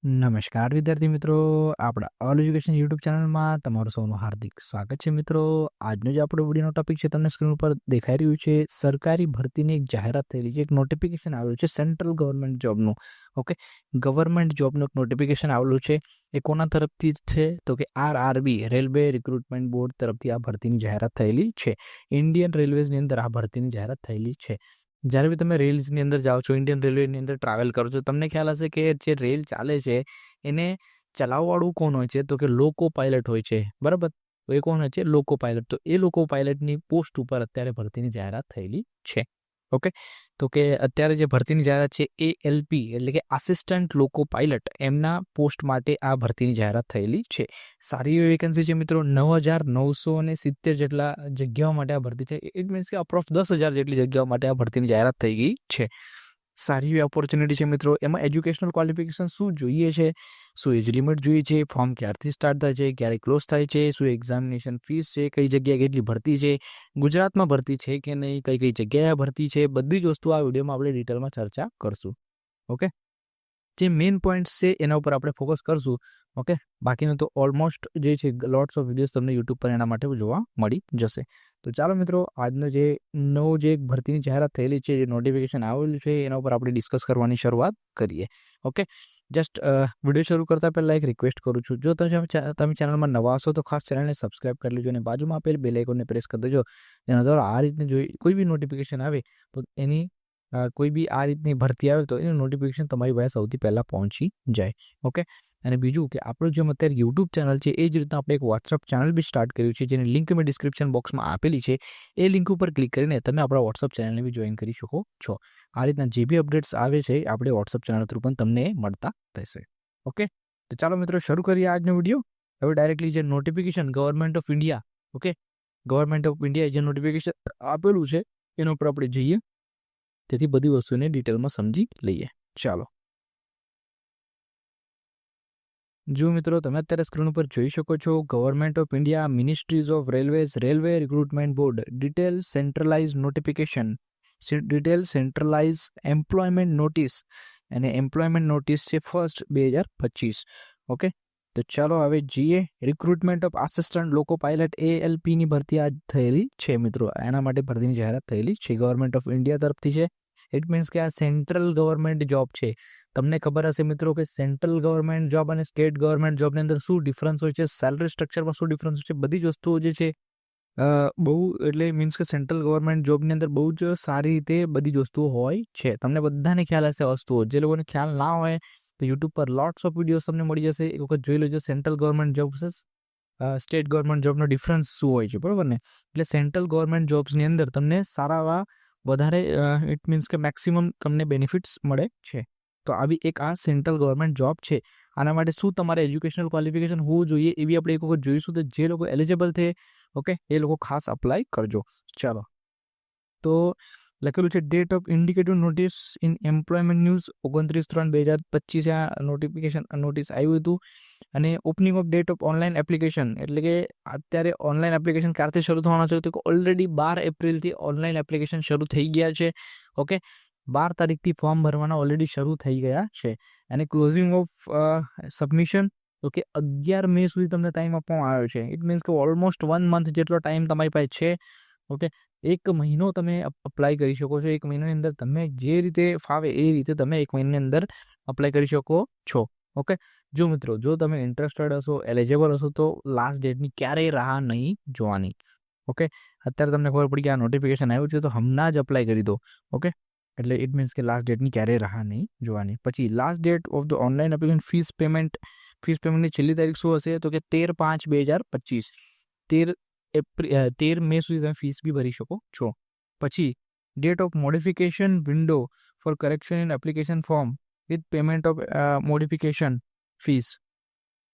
નમસ્કાર વિદ્યાર્થી મિત્રો, આપણા ઓલ એજ્યુકેશન યુટ્યુબ ચેનલમાં તમારું સૌનું હાર્દિક સ્વાગત છે. મિત્રો, આજનો જે આપણો વિડીયોનો ટોપિક છે તમને સ્ક્રીન ઉપર દેખાઈ રહ્યું છે. સરકારી ભરતીની એક જાહેરાત થયેલી છે, એક નોટિફિકેશન આવેલું છે સેન્ટ્રલ ગવર્મેન્ટ જોબનું. ઓકે, ગવર્મેન્ટ જોબનું એક નોટિફિકેશન આવેલું છે. એ કોના તરફથી છે તો કે RRB રેલવે રિક્રુટમેન્ટ બોર્ડ તરફથી આ ભરતીની જાહેરાત થયેલી છે. ઇન્ડિયન રેલવેઝની અંદર આ ભરતીની જાહેરાત થયેલી છે. જ્યારે બી તમે રેલ્સની અંદર જાઓ છો, ઇન્ડિયન રેલવેની અંદર ટ્રાવેલ કરો છો, તમને ખ્યાલ હશે કે જે રેલ ચાલે છે એને ચલાવવાળું કોણ હોય છે તો કે લોકો પાયલટ હોય છે. બરાબર, તો એ કોણ હોય છે? લોકો પાયલટ. તો એ લોકો પાયલટની પોસ્ટ ઉપર અત્યારે ભરતીની જાહેરાત થયેલી છે. ઓકે, તો કે અત્યારે જે ભરતીની જાહેરાત છે ALP એટલે કે આસિસ્ટન્ટ લોકો પાયલટ, એમના પોસ્ટ માટે આ ભરતીની જાહેરાત થયેલી છે. સારી એવી વેકેન્સી છે મિત્રો. 9,970 જેટલા જગ્યાઓ માટે આ ભરતી છે. ઇટ મીન્સ કે અપ્રોક્સ 10,000 જેટલી જગ્યાઓ માટે આ ભરતીની જાહેરાત થઈ ગઈ છે. સારી એવી ઓપોર્ચ્યુનિટી છે મિત્રો. એમાં એજ્યુકેશનલ ક્વોલિફિકેશન શું જોઈએ છે, શું એજ લિમિટ જોઈએ છે, ફોર્મ ક્યારથી સ્ટાર્ટ થાય છે, ક્યારે ક્લોઝ થાય છે, શું એક્ઝામિનેશન ફીસ છે, કઈ જગ્યાએ કેટલી ભરતી છે, ગુજરાતમાં ભરતી છે કે નહીં, કઈ કઈ જગ્યાએ ભરતી છે, બધી જ વસ્તુ આ વિડીયોમાં આપણે ડિટેલમાં ચર્ચા કરશું. ઓકે, જે મેઇન પોઈન્ટ્સ છે એના ઉપર આપણે ફોકસ કરશું. ઓકે, બાકીનું તો ઓલમોસ્ટ જે છે લોટ્સ ઓફ વિડીયોઝ તમને યુટ્યુબ પર એના માટે જોવા મળી જશે. તો ચાલો મિત્રો, આજનો જે જે ભરતીની જાહેરાત થયેલી છે, જે નોટિફિકેશન આવેલું છે એના ઉપર આપણે ડિસ્કસ કરવાની શરૂઆત કરીએ. ઓકે, જસ્ટ વિડીયો શરૂ કરતાં પહેલાં એક રિક્વેસ્ટ કરું છું, જો તમે ચેનલમાં નવા હશો તો ખાસ ચેનલને સબસ્ક્રાઇબ કરી લેજો અને બાજુમાં આપેલ બેલ આઇકોનને પ્રેસ કરી દેજો. જેના દ્વારા આ રીતની કોઈ બી નોટિફિકેશન આવે તો એની કોઈ બી આ રીતની ભરતી આવે તો એનું નોટિફિકેશન તમારી પાસે સૌથી પહેલાં પહોંચી જાય. ઓકે, અને બીજું કે આપણું જે અત્યારે યુટ્યુબ ચેનલ છે એ જ રીતના આપણે એક વોટ્સઅપ ચેનલ બી સ્ટાર્ટ કર્યું છે, જેની લિંક મેં ડિસ્ક્રિપ્શન બોક્સમાં આપેલી છે. એ લિંક ઉપર ક્લિક કરીને તમે આપણા વોટ્સઅપ ચેનલને બી જોઈન કરી શકો છો. આ રીતના જે બી અપડેટ્સ આવે છે આપણે વોટ્સઅપ ચેનલ થ્રુ પણ તમને મળતા રહેશે. ઓકે, તો ચાલો મિત્રો શરૂ કરીએ આજનો વિડીયો. હવે ડાયરેક્ટલી જે notification government of India, okay, government of ઇન્ડિયાએ જે નોટિફિકેશન આપેલું છે એના ઉપર આપણે જઈએ, તેથી બધી વસ્તુને ડિટેલમાં સમજી લઈએ. ચાલો, જો મિત્રો તમે અત્યારે સ્ક્રીન ઉપર જોઈ શકો છો, government of India, ministries of railways, railway recruitment board, detail centralised notification, detail centralised employment notice, અને એમ્પ્લોયમેન્ટ નોટિસ છે 1/2025. ઓકે, તો ચાલો હવે જઈએ. Recruitment of assistant loco pilot ALPની ભરતી આજ થયેલી છે મિત્રો. એના માટે ભરતીની જાહેરાત થયેલી છે, ગવર્મેન્ટ ઓફ ઇન્ડિયા તરફથી છે. ઇટ મીન્સ કે આ સેન્ટ્રલ ગવર્મેન્ટ જોબ છે. તમને ખબર હશે મિત્રો કે સેન્ટ્રલ ગવર્મેન્ટ જોબ અને સ્ટેટ ગવર્મેન્ટ જોબની અંદર શું ડિફરન્સ હોય છે, સેલરી સ્ટ્રક્ચરમાં શું ડિફરન્સ હોય છે, બધી જ વસ્તુઓ જે છે બહુ, એટલે મીન્સ કે સેન્ટ્રલ ગવર્મેન્ટ જોબની અંદર બહુ જ સારી રીતે બધી જ વસ્તુઓ હોય છે. તમને બધાને ખ્યાલ હશે વસ્તુઓ. જે લોકોને ખ્યાલ ના હોય તો યુટ્યુબ પર લોટ્સ ઓફ વિડીયોઝ તમને મળી જશે. એક વખત જોઈ લેજો central government job state government જોબનો ડિફરન્સ શું હોય છે, બરાબર ને? એટલે સેન્ટ્રલ ગવર્મેન્ટ જોબ્સની અંદર તમને સારા એવા વધારે ઇટ મીન્સ કે મેક્સિમમ તમને બેનિફિટ્સ મળે છે. તો આવી એક આ સેન્ટ્રલ ગવર્મેન્ટ જોબ છે. આના માટે શું તમારે એજ્યુકેશનલ ક્વોલિફિકેશન હોવું જોઈએ એ બી આપણે એક વખત જોઈશું. તો જે લોકો એલિજિબલ છે, ઓકે, એ લોકો ખાસ અપ્લાય કરજો. ચાલો, તો લખેલું છે date of indicative notice in employment news 29/3/2025 આ નોટિફિકેશન નોટિસ આવ્યું હતું. અને opening of date of online application, એટલે કે અત્યારે ઓનલાઈન એપ્લિકેશન ક્યારથી શરૂ થવાના છે તો કે ઓલરેડી 12 એપ્રિલથી ઓનલાઈન એપ્લિકેશન શરૂ થઈ ગયા છે. ઓકે, 12 તારીખથી ફોર્મ ભરવાના ઓલરેડી શરૂ થઈ ગયા છે. અને ક્લોઝિંગ ઓફ સબમિશન તો કે 11 મે સુધી તમને ટાઈમ આપવામાં આવ્યો છે. ઇટ મીન્સ કે ઓલમોસ્ટ 1 મંથ જેટલો ટાઈમ તમારી પાસે છે. ઓકે, 1 મહિનો તમે અપ્લાય કરી શકો છો. 1 મહિનાની અંદર તમે જે રીતે ફાવે એ રીતે તમે 1 મહિનાની અંદર અપ્લાય કરી શકો છો. ઓકે, જો મિત્રો, જો તમે ઇન્ટરેસ્ટેડ હશો, એલિજિબલ હશો તો લાસ્ટ ડેટની ક્યારેય રાહ નહીં જોવાની. ઓકે, અત્યારે તમને ખબર પડી કે આ નોટિફિકેશન આવ્યું છે તો હમણાં જ અપ્લાય કરી દો. ઓકે, એટલે ઇટ મીન્સ કે લાસ્ટ ડેટની ક્યારેય રાહ નહીં જોવાની. પછી last date of the online application ફીસની છેલ્લી તારીખ શું હશે તો કે 13/5/2025. 13 મે સુધી તમે ફીસ બી ભરી શકો છો. પછી date of modification window for correction in application form with payment of modification fees.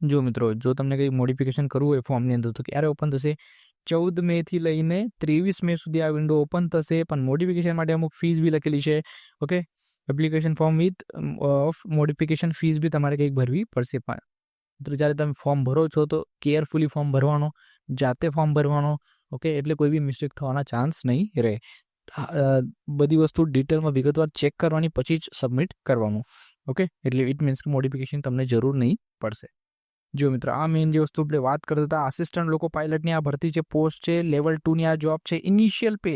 જો મિત્રો, જો તમને કંઈ મોડિફિકેશન કરવું હોય ફોર્મની અંદર તો ક્યારે ઓપન થશે? 14 મેથી લઈને 23 મે સુધી આ વિન્ડો ઓપન થશે. પણ મોડિફિકેશન માટે અમુક ફીસ બી લખેલી છે. Okay, application form with of modification fees બી તમારે કંઈક ભરવી પડશે. મિત્રો, જ્યારે તમે ફોર્મ ભરો છો તો કેરફુલી ફોર્મ ભરવાનો, જાતે ફોર્મ ભરવાનો. ઓકે, એટલે કોઈ બી મિસ્ટેક થવાના ચાન્સ નહીં રહે. બધી વસ્તુ ડિટેલમાં વિગતવાર ચેક કરવાની પછી જ સબમિટ કરવાનું. ઓકે, એટલે ઇટ મીન્સ કે મોડિફિકેશન તમને જરૂર નહીં પડશે. જો મિત્રો, આ મેઇન જે વસ્તુ આપણે વાત કરતા હતા, આસિસ્ટન્ટ લોકો પાયલટની આ ભરતી છે, પોસ્ટ છે, લેવલ 2ની આ જોબ છે. ઇનિશિયલ પે,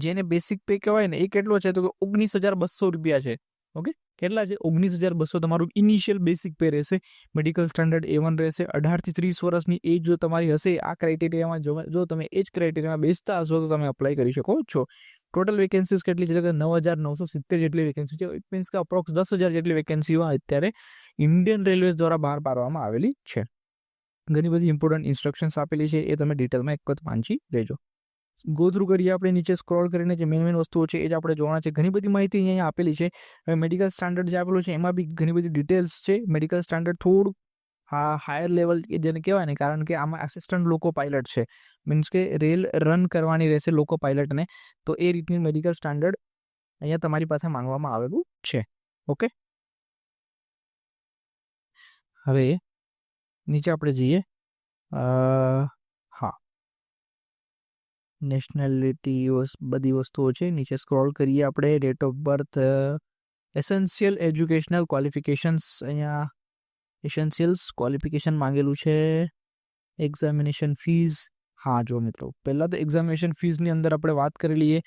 જેને બેસિક પે કહેવાય ને, એ કેટલો છે તો 19,200 રૂપિયા છે. ઓકે, કેટલા છે? 19,200 તમારું ઇનિશિયલ બેસિક પે રહેશે. મેડિકલ સ્ટાન્ડર્ડ A1 રહેશે. 18 થી 30 વર્ષની એજ જો તમારી હશે, આ ક્રાઇટેરિયામાં જો તમે એજ ક્રાઇટેરિયામાં બેસતા હશો તો તમે અપ્લાય કરી શકો છો. ટોટલ વેકેન્સીઝ કેટલી છે? 9,970 જેટલી વેકેન્સી છે. ઇટ મીન્સ કે અપ્રોક્સ 10,000 જેટલી વેકેન્સીઓ અત્યારે ઇન્ડિયન રેલવેઝ દ્વારા બહાર પાડવામાં આવેલી છે. ઘણી બધી ઇમ્પોર્ટન્ટ ઇન્સ્ટ્રક્શન્સ આપેલી છે, એ તમે ડિટેલમાં એક વખત વાંચી લેજો. ગો થ્રુ કરીએ આપણે, નીચે સ્ક્રોલ કરીને જે મેઇન વસ્તુઓ છે એ જ આપણે જોવાના છે. ઘણી બધી માહિતી અહીંયા આપેલી છે. હવે મેડિકલ સ્ટાન્ડર્ડ જે આપેલું છે એમાં બી ઘણી બધી ડિટેલ્સ છે. મેડિકલ સ્ટાન્ડર્ડ થોડું હાયર લેવલ જેને કહેવાય ને, કારણ કે આમાં આસિસ્ટન્ટ લોકો પાયલટ છે, મીન્સ કે રેલ રન કરવાની રહેશે લોકો પાયલટને, તો એ રીતની મેડિકલ સ્ટાન્ડર્ડ અહીંયા તમારી પાસે માંગવામાં આવેલું છે. ઓકે, હવે નીચે આપણે જઈએ. હા, નેશનાલિટી બધી વસ્તુઓ છે. નીચે સ્ક્રોલ કરીએ આપણે. Date of birth, essential educational qualifications, અહીંયા એસેન્શિયલ્સ ક્વોલિફિકેશન માંગેલું છે. એક્ઝામિનેશન ફીઝ, હા જો મિત્રો, પહેલાં તો એક્ઝામિનેશન ફીઝની અંદર આપણે વાત કરી લઈએ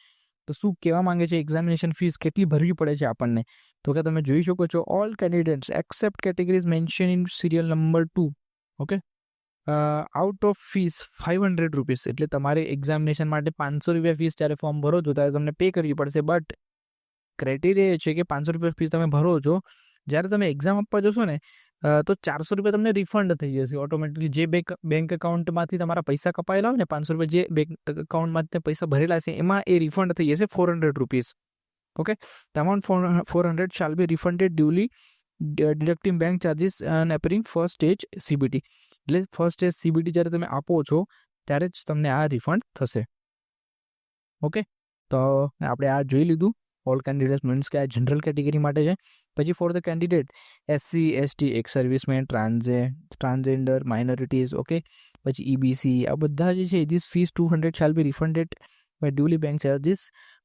તો શું કહેવા માંગે છે, એક્ઝામિનેશન ફીસ કેટલી ભરવી પડે છે આપણને. તો કે તમે જોઈ શકો છો, all candidates except categories mention in serial number 2. Okay, out of fees 500 rupees, એટલે તમારે એક્ઝામિનેશન માટે 500 રૂપિયા ફીસ જ્યારે ફોર્મ ભરો છો ત્યારે તમને પે કરવી પડશે. બટ ક્રાઇટેરિયા એ છે કે 500 રૂપિયા ફીસ તમે ભરો છો, જ્યારે તમે એક્ઝામ આપવા જશો ને તો 400 રૂપિયા તમને રિફંડ થઈ જશે ઓટોમેટિકલી. જે બેંક એકાઉન્ટમાંથી તમારા પૈસા કપાયેલા હોય ને, 500 રૂપિયા જે બેંક એકાઉન્ટમાંથી પૈસા ભરેલા છે એમાં એ રિફંડ થઈ જશે 400 rupees. Okay, the amount 400 shall be refunded duly deducting bank charges and appearing first stage CBT. એટલે ફર્સ્ટ સ્ટેજ CBT જ્યારે તમે આપો છો ત્યારે જ તમને આ રિફંડ થશે. ઓકે, તો આપણે આ જોઈ લીધું. ઓલ કેન્ડિડેટ્સ મીન્સ કે આ જનરલ કેટેગરી માટે છે. પછી for the candidate SC ST, x servicemen, transgender, minorities. Okay, પછી EBC, આ બધા જે છે, this fees 200 shall be refunded by duly bank charges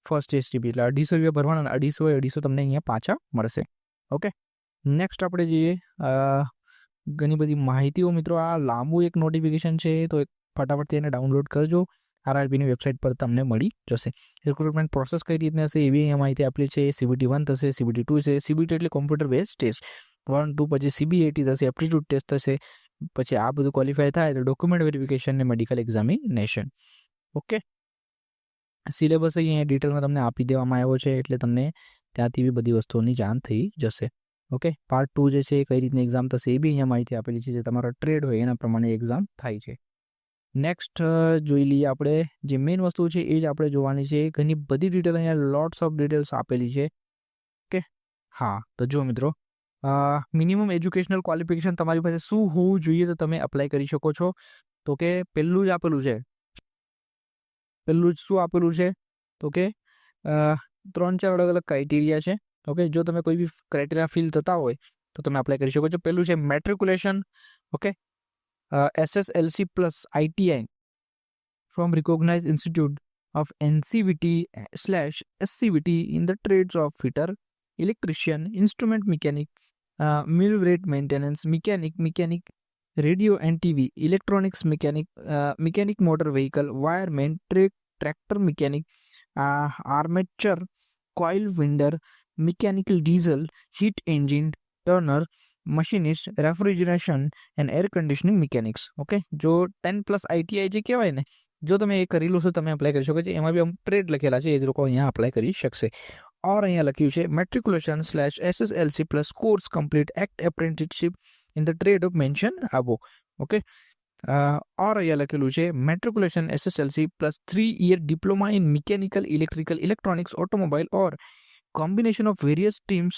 first stage CBT. એટલે 250 રૂપિયા ભરવાના, 250 તમને અહીંયા પાછા મળશે. ઓકે, નેક્સ્ટ આપણે જઈએ. ઘણી બધી માહિતીઓ મિત્રો, આ લાંબુ એક નોટિફિકેશન છે, તો ફટાફટથી એને ડાઉનલોડ કરજો. RRBની વેબસાઇટ પર તમને મળી જશે. રિક્રુટમેન્ટ પ્રોસેસ કઈ રીતના હશે એવી અહીંયા માહિતી આપેલી છે. CBT 1 થશે, CBT 2 છે. CBT એટલે કોમ્પ્યુટર બેઝ ટેસ્ટ 1, 2, પછી CBAT થશે, એપ્ટિટ્યૂડ ટેસ્ટ થશે. પછી આ બધું ક્વોલિફાય થાય તો ડોક્યુમેન્ટ વેરિફિકેશન ને મેડિકલ એક્ઝામિનેશન. ઓકે, સિલેબસ અહીંયા ડિટેલમાં તમને આપી દેવામાં આવ્યો છે, એટલે તમને ત્યાંથી બી બધી વસ્તુઓની જાણ થઈ જશે. ઓકે, પાર્ટ 2 જે છે એ કઈ રીતની એક્ઝામ થશે એ બી અહીંયા માહિતી આપેલી છે. જે તમારો ટ્રેડ હોય એના પ્રમાણે એક્ઝામ થાય છે. નેક્સ્ટ જોઈ લઈએ આપણે. જે મેઇન વસ્તુ છે એ જ આપણે જોવાની છે. ઘણી બધી ડિટેલ અહીંયા લોટ્સ ઓફ ડિટેલ્સ આપેલી છે. ઓકે, હા, તો જો મિત્રો, મિનિમમ એજ્યુકેશનલ ક્વોલિફિકેશન તમારી પાસે શું હોવું જોઈએ તો તમે અપ્લાય કરી શકો છો. તો કે પહેલું જ આપેલું છે, પહેલું જ શું આપેલું છે તો કે 3-4 અલગ અલગ ક્રાઇટેરિયા છે. ઓકે, જો તમે કોઈ બી ક્રાઇટેરિયા ફિલ થતા હોય તો તમે અપ્લાય કરી શકો છો. પહેલું છે matriculation. Okay, SSLC plus ITI from recognized institute of NCVT/SCVT in the trades of fitter, electrician, instrument mechanic, millwright maintenance, mechanic, radio and TV, electronics mechanic, mechanic motor vehicle, wireman, tractor mechanic, armature, coil winder, mechanical diesel, heat engine, turner, machinist, refrigeration and air conditioning mechanics. Okay, જો 10+ ITI જે કહેવાય ને, જો તમે એ કરેલું છે તમે apply કરી શકો છો. એમાં બી અમુક ટ્રેડ લખેલા છે, એ જ લોકો અહીંયા અપ્લાય કરી શકશે. ઓર અહીંયા લખ્યું છે matriculation plus course complete act apprenticeship in the trade of mention above. Okay, or અહીંયા લખેલું છે matriculation SSLC plus 3 year diploma in mechanical, electrical, electronics, automobile or combination of various streams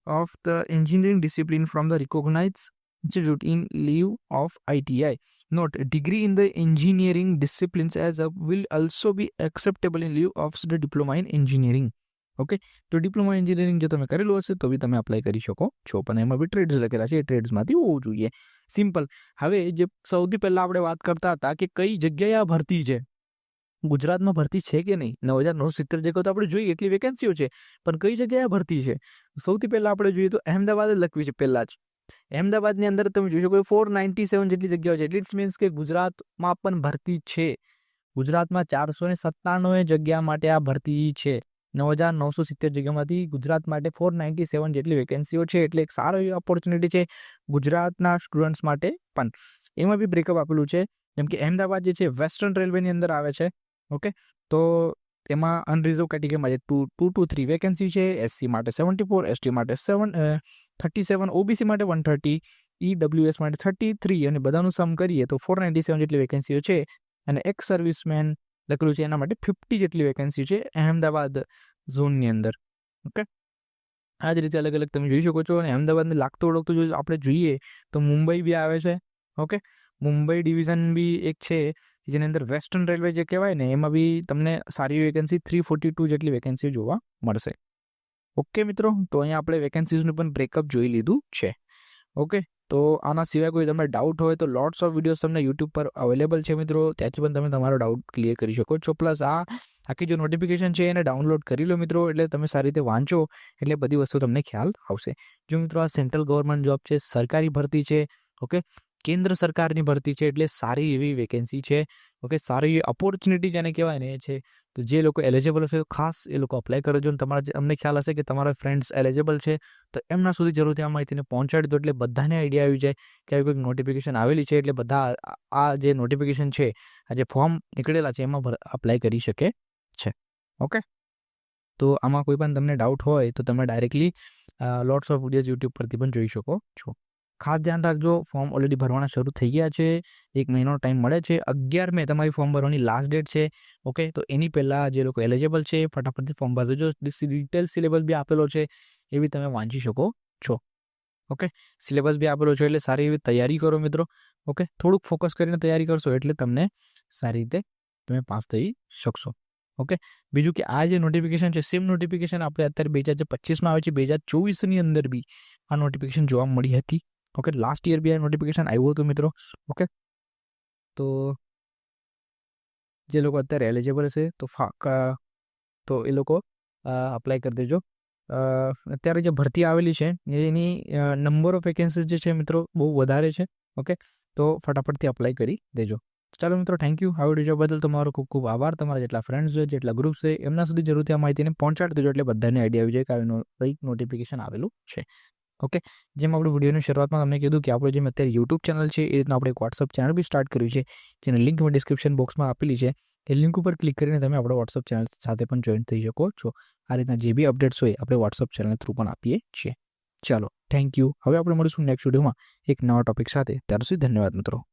of the engineering discipline from the recognized institute in lieu of ITI. Note, degree in the engineering disciplines as a will also be acceptable in lieu of the diploma in engineering. Okay, તો diploma engineering જો તમે કરેલું હશે તો બી તમે apply કરી શકો છો. પણ એમાં બી ટ્રેડ્સ લખેલા છે, એ ટ્રેડ્સમાંથી હોવું જોઈએ. સિમ્પલ. હવે જે સૌથી પહેલાં આપણે વાત કરતા હતા કે કઈ જગ્યાએ આ ભરતી છે, ગુજરાતમાં ભરતી છે કે નહીં? 9,970 જગ્યાઓ તો આપણે જોઈએ એટલી વેકેન્સીઓ છે, પણ કઈ જગ્યાએ ભરતી છે? સૌથી પહેલાં આપણે જોઈએ તો અહેમદાબાદ જ લખવી છે પહેલાં જ. અહેમદાબાદની અંદર તમે જોઈ શકો 497 જેટલી જગ્યાઓ છે. એટલે ઇટ મીન્સ કે ગુજરાતમાં પણ ભરતી છે. ગુજરાતમાં 497 જગ્યા માટે આ ભરતી છે. 9,970 જગ્યામાંથી ગુજરાત માટે 497 જેટલી વેકેન્સીઓ છે. એટલે એક સારો એવી ઓપોર્ચ્યુનિટી છે ગુજરાતના સ્ટુડન્ટ્સ માટે પણ. એમાં બી બ્રેકઅપ આપેલું છે. જેમ કે અહેમદાબાદ જે છે વેસ્ટર્ન રેલવેની અંદર આવે છે. ઓકે, તો તેમાં અનરિઝર્વ કેટેગરીમાં 2 to 3 વેકેન્સી છે. એસસી માટે 74, એસટી માટે 37, ઓબીસી માટે 130, ઈડબ્લ્યુએસ માટે 33 અને બધાનું સમ કરીએ તો 497 જેટલી વેકેન્સીઓ છે. અને એક્સ સર્વિસમેન લખેલું છે એના માટે 50 જેટલી વેકેન્સી છે અહેમદાબાદ ઝોનની અંદર. ઓકે, આ જ રીતે અલગ અલગ તમે જોઈ શકો છો. અને અહેમદાબાદને લાગતું ઓળખતું જો આપણે જોઈએ તો મુંબઈ બી આવે છે. ઓકે, મુંબઈ ડિવિઝન બી એક છે જેની અંદર વેસ્ટર્ન રેલવે જે કહેવાય ને એમાં બી તમને સારી વેકેન્સી 342 જેટલી વેકેન્સી જોવા મળશે. ઓકે મિત્રો, તો અહીંયા આપણે વેકેન્સીઝનું પણ બ્રેકઅપ જોઈ લીધું છે. ઓકે, તો આના સિવાય કોઈ તમને ડાઉટ હોય તો લોટ્સ ઓફ વિડીયોઝ તમને યુટ્યુબ પર અવેલેબલ છે મિત્રો. ત્યાંથી પણ તમે તમારો ડાઉટ ક્લિયર કરી શકો છો. પ્લસ આખી જો નોટિફિકેશન છે એને ડાઉનલોડ કરી લો મિત્રો, એટલે તમે સારી રીતે વાંચો એટલે બધી વસ્તુ તમને ખ્યાલ આવશે. જો મિત્રો આ સેન્ટ્રલ ગવર્મેન્ટ જોબ છે, સરકારી ભરતી છે. ઓકે, કેન્દ્ર સરકારની ભરતી છે એટલે સારી એવી વેકેન્સી છે. ઓકે, સારી એવી ઓપોર્ચ્યુનિટી જેને કહેવાય ને એ છે. તો જે લોકો એલિજિબલ હશે ખાસ એ લોકો અપ્લાય કરજો. અને અમને ખ્યાલ હશે કે તમારા ફ્રેન્ડ્સ એલિજિબલ છે તો એમના સુધી જરૂરથી આ માહિતીને પહોંચાડી દો એટલે બધાને આઈડિયા આવી જાય કે આવી કોઈક નોટિફિકેશન આવેલી છે. એટલે બધા આ જે નોટિફિકેશન છે, આ જે ફોર્મ નીકળેલા છે એમાં અપ્લાય કરી શકે છે. ઓકે, તો આમાં કોઈ પણ તમને ડાઉટ હોય તો તમે directly lots of videos YouTube પરથી પણ જોઈ શકો છો. ખાસ ધ્યાન રાખજો, ફોર્મ ઓલરેડી ભરવાના શરૂ થઈ ગયા છે. 1 મહિનો ટાઈમ મળે છે. 11 મે તમારી ફોર્મ ભરવાની લાસ્ટ ડેટ છે. ઓકે, તો એની પહેલાં જે લોકો એલિજિબલ છે ફટાફટથી ફોર્મ ભરજો. ડિટેલ સિલેબસ બી આપેલો છે એ બી તમે વાંચી શકો છો. ઓકે, સિલેબસ બી આપેલો છે એટલે સારી એવી તૈયારી કરો મિત્રો. ઓકે, થોડુંક ફોકસ કરીને તૈયારી કરશો એટલે તમને સારી રીતે તમે પાસ થઈ શકશો. ઓકે, બીજું કે આ જે નોટિફિકેશન છે સેમ નોટિફિકેશન આપણે અત્યારે 2025માં આવે છે. 2024ની અંદર બી આ નોટિફિકેશન જોવા મળી હતી. ઓકે, લાસ્ટ યર બી આ નોટિફિકેશન આવ્યું હતું મિત્રો. ઓકે, તો જે લોકો અત્યારે એલિજિબલ હશે તો એ લોકો અપ્લાય કરી દેજો. અત્યારે જે ભરતી આવેલી છે એની નંબર ઓફ વેકેન્સીઝ જે છે મિત્રો બહુ વધારે છે. ઓકે, તો ફટાફટથી અપ્લાય કરી દેજો. ચાલો મિત્રો, થેન્ક યુ. આ વિડીયો બદલ તમારો ખૂબ ખૂબ આભાર. તમારા જેટલા ફ્રેન્ડ્સ છે, જેટલા ગ્રુપ્સ છે એમના સુધી જરૂરથી આ માહિતીને પહોંચાડી દેજો એટલે બધાને આઈડિયા આવી જાય કે કંઈક નોટિફિકેશન આવેલું છે. ઓકે, જેમ આપણે વિડીયોની શરૂઆતમાં તમને કીધું કે આપણે જેમ અત્યારે યુટ્યુબ ચેનલ છે એ રીતના આપણે એક વોટ્સઅપ ચેનલ બી સ્ટાર્ટ કર્યું છે, જેની લિંક મેં ડિસ્ક્રિપ્શન બોક્સમાં આપેલી છે. એ લિંક ઉપર ક્લિક કરીને તમે આપણા વોટ્સઅપ ચેનલ સાથે પણ જોઈન થઈ શકો છો. આ રીતના જે બી અપડેટ્સ હોય આપણે વોટ્સઅપ ચેનલ થ્રુ પણ આપીએ છીએ. ચાલો, થેન્ક યુ. હવે આપણે મળીશું નેક્સ્ટ વિડીયોમાં એક નવા ટોપિક સાથે. ત્યાર સુધી ધન્યવાદ મિત્રો.